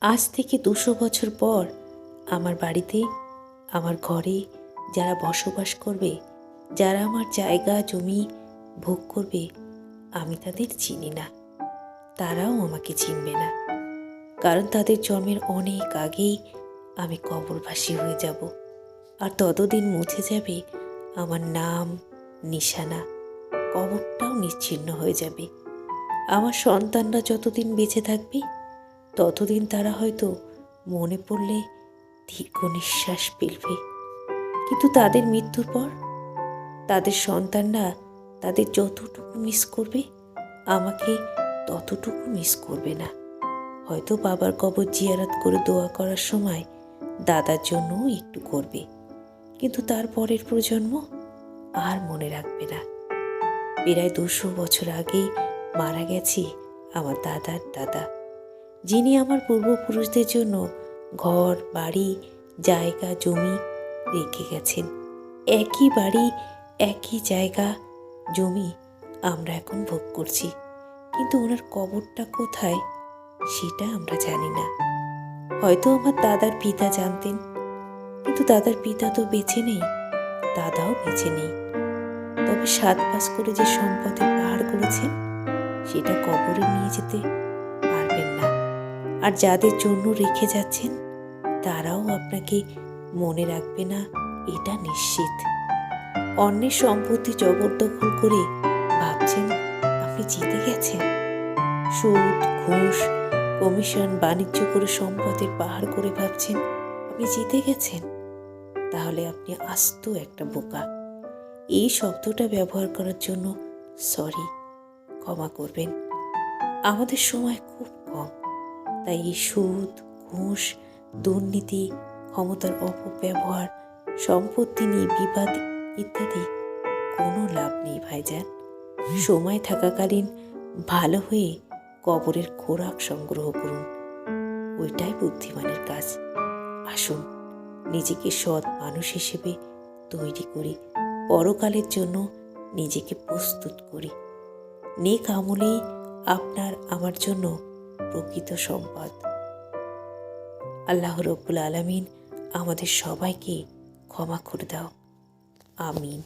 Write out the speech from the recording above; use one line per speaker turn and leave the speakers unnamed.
আজ থেকে 200 বছর পর আমার বাড়িতে, আমার ঘরে যারা বসবাস করবে, যারা আমার জায়গা জমি ভোগ করবে, আমি তাদের চিনি না, তারাও আমাকে চিনবে না। কারণ তাদের জন্মের অনেক আগেই আমি কবরবাসী হয়ে যাব, আর ততদিন মুছে যাবে আমার নাম, নিশানা, কবরটাও নিশ্চিহ্ন হয়ে যাবে। আমার সন্তানরা যতদিন বেঁচে থাকবে ততদিন তারা হয়তো মনে পড়লে দীর্ঘ নিঃশ্বাস ফেলবে, কিন্তু তাদের মৃত্যুর পর তাদের সন্তানরা তাদের যতটুকু মিস করবে আমাকে ততটুকু মিস করবে না। হয়তো বাবার কবর জিয়ারত করে দোয়া করার সময় দাদার জন্যও একটু করবে, কিন্তু তার পরের প্রজন্ম আর মনে রাখবে না। প্রায় 200 বছর আগেই মারা গেছে আমার দাদার দাদা, যিনি আমার পূর্বপুরুষদের জন্য ঘর বাড়ি জায়গা জমি রেখে গেছেন। একই বাড়ি একই জায়গা জমি আমরা এখন ভোগ করছি, কিন্তু ওনার কবরটা কোথায় সেটা আমরা জানি না। হয়তো আমার দাদার পিতা জানতেন, কিন্তু দাদার পিতা তো বেঁচে নেই, দাদাও বেঁচে নেই। তবে 7 পাশ করে যে সম্পদের পাহাড় করেছেন সেটা কবরে নিয়ে যেতে পারবেন না। আর যাদের জন্য রেখে যাচ্ছেন তারাও আপনাকে মনে রাখবে না, এটা নিশ্চিত। অন্যের সম্পত্তি জবরদখল করে ভাবছেন আপনি জিতে গেছেন। সুদ ঘুষ কমিশন বাণিজ্য করে সম্পদের পাহাড় করে ভাবছেন আপনি জিতে গেছেন। তাহলে আপনি আস্ত একটা বোকা। এই শব্দটা ব্যবহার করার জন্য সরি, ক্ষমা করবেন। আমাদের সময় খুব কম, তাই এই সুদ ঘুষ দুর্নীতি ক্ষমতার অপব্যবহার সম্পত্তি নিয়ে বিবাদ ইত্যাদি কোনো লাভ নেই ভাইজান। সময় থাকাকালীন ভালো হয়ে কবরের খোরাক সংগ্রহ করুন, ওইটাই বুদ্ধিমানের কাজ। আসুন নিজেকে সৎ মানুষ হিসেবে তৈরি করি, পরকালের জন্য নিজেকে প্রস্তুত করি। নেক আমলেই আপনার আমার জন্য প্রকৃত সম্পদ। আল্লাহ রব্বুল আলামিন আমাদের সবাইকে ক্ষমা করে দাও, আমিন।